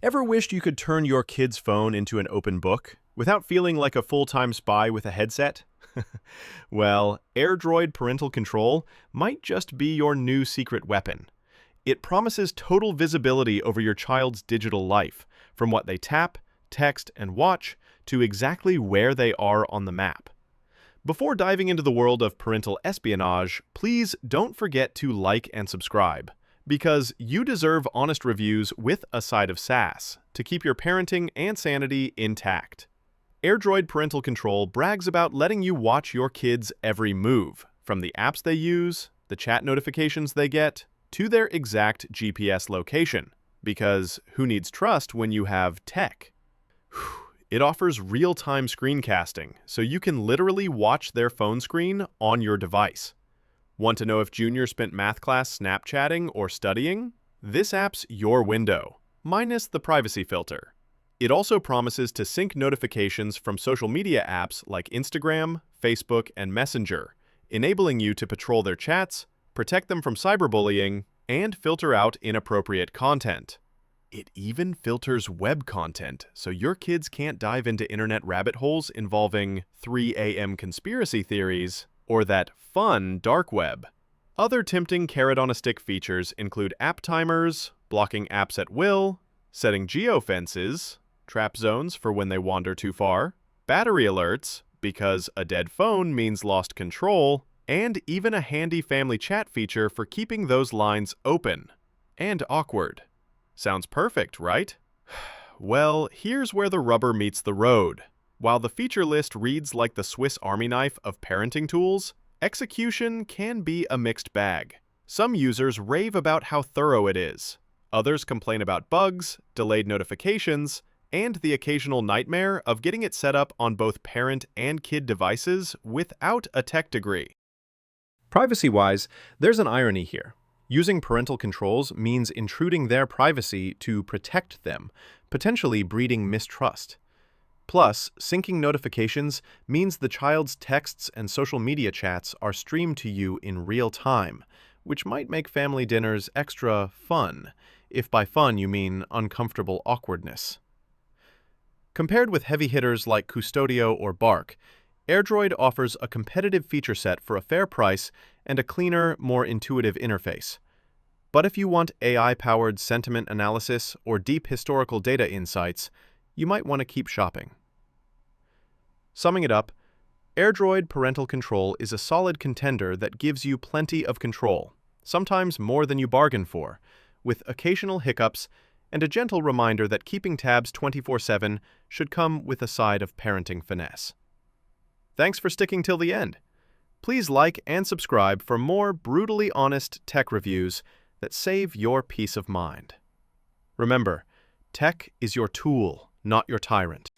Ever wished you could turn your kid's phone into an open book without feeling like a full-time spy with a headset? Well, AirDroid Parental Control might just be your new secret weapon. It promises total visibility over your child's digital life, from what they tap, text, and watch to exactly where they are on the map. Before diving into the world of parental espionage, please don't forget to like and subscribe, because you deserve honest reviews with a side of sass to keep your parenting and sanity intact. AirDroid Parental Control brags about letting you watch your kids' every move, from the apps they use, the chat notifications they get, to their exact GPS location, because who needs trust when you have tech? It offers real-time screencasting, so you can literally watch their phone screen on your device. Want to know if Junior spent math class Snapchatting or studying? This app's your window, minus the privacy filter. It also promises to sync notifications from social media apps like Instagram, Facebook, and Messenger, enabling you to patrol their chats, protect them from cyberbullying, and filter out inappropriate content. It even filters web content, so your kids can't dive into internet rabbit holes involving 3 a.m. conspiracy theories or that fun dark web. Other tempting carrot-on-a-stick features include app timers, blocking apps at will, setting geofences, trap zones for when they wander too far, battery alerts, because a dead phone means lost control, and even a handy family chat feature for keeping those lines open and awkward. Sounds perfect, right? Well, here's where the rubber meets the road. While the feature list reads like the Swiss Army knife of parenting tools, execution can be a mixed bag. Some users rave about how thorough it is. Others complain about bugs, delayed notifications, and the occasional nightmare of getting it set up on both parent and kid devices without a tech degree. Privacy-wise, there's an irony here. Using parental controls means intruding their privacy to protect them, potentially breeding mistrust. Plus, syncing notifications means the child's texts and social media chats are streamed to you in real time, which might make family dinners extra fun, if by fun you mean uncomfortable awkwardness. Compared with heavy hitters like Qustodio or Bark, AirDroid offers a competitive feature set for a fair price and a cleaner, more intuitive interface. But if you want AI-powered sentiment analysis or deep historical data insights, you might want to keep shopping. Summing it up, AirDroid Parental Control is a solid contender that gives you plenty of control, sometimes more than you bargain for, with occasional hiccups and a gentle reminder that keeping tabs 24/7 should come with a side of parenting finesse. Thanks for sticking till the end. Please like and subscribe for more brutally honest tech reviews that save your peace of mind. Remember, tech is your tool, not your tyrant.